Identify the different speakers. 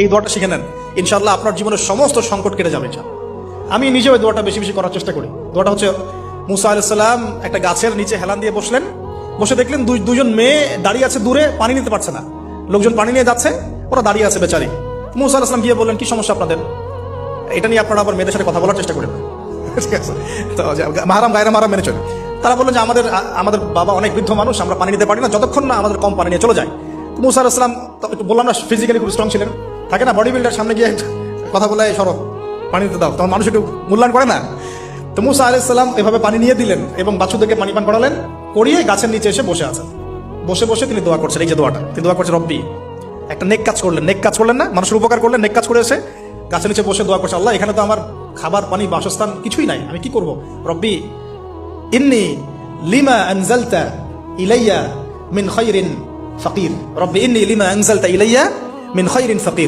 Speaker 1: এই দোয়াটা শিখে নেন, ইনশাআল্লাহ আপনার জীবনের সমস্ত সংকট কেটে যাবে। আমি নিজেও এই দোয়াটা বেশি বেশি করার চেষ্টা করি। দোয়াটা হচ্ছে, মুসা আলাইহিস সালাম একটা গাছের নিচে হেলান দিয়ে বসলেন, বসে দেখলেন দুজন মেয়ে দাঁড়িয়ে আছে দূরে, পানি নিতে পারছে না। লোকজন পানি নিয়ে যাচ্ছে, ওরা দাঁড়িয়ে আছে বেচারি। মুসা আলাইহিস সালাম গিয়ে বললেন, কি সমস্যা আপনাদের? এটা নিয়ে আপনারা আবার মেয়েদের সাথে কথা বলার চেষ্টা করেন, ঠিক আছে? তো মাহারাম গায়রা মাহারাম মেনে চলে। তারা বললেন যে আমাদের বাবা অনেক বৃদ্ধ মানুষ, আমরা পানি নিতে পারি না যতক্ষণ না আমাদের কম পানি নিয়ে চলে যায়। মুসা আলাইহিস সালাম একটু বললাম না, ফিজিক্যালি খুব স্ট্রং ছিলেন, থাকে না বডি বিল্ডার, সামনে গিয়ে কথা বলে সরব পানি দিতে দাও, তখন মানুষ একটু মূল্যায়ন করে না। তো মুসা আলাইহিস সালাম এভাবে পানি নিয়ে দিলেন এবং বাচ্চাদেরকে পানি পান করালেন, করিয়ে গাছের নিচে এসে বসে আছেন। বসে বসে তিনি দোয়া করছেন, এই যে দোয়াটা তিনি দোয়া করছেন, রব্বি, একটা নেক কাজ করলেন, নেক কাজ করলেন না, মানুষের উপকার করলেন, নেক কাজ করে এসে গাছের নিচে বসে দোয়া করছে, আল্লাহ এখানে তো আমার খাবার পানি বাসস্থান কিছুই নাই, আমি কি করব? রব্বি ইন্নী লিমা আনজালতা ইলাইয়া মিন খায়রিন ফাকির, রব্বি ইন্নী লিমা আনজালতা ইলাইয়া মিন খায়রিন ফাকির।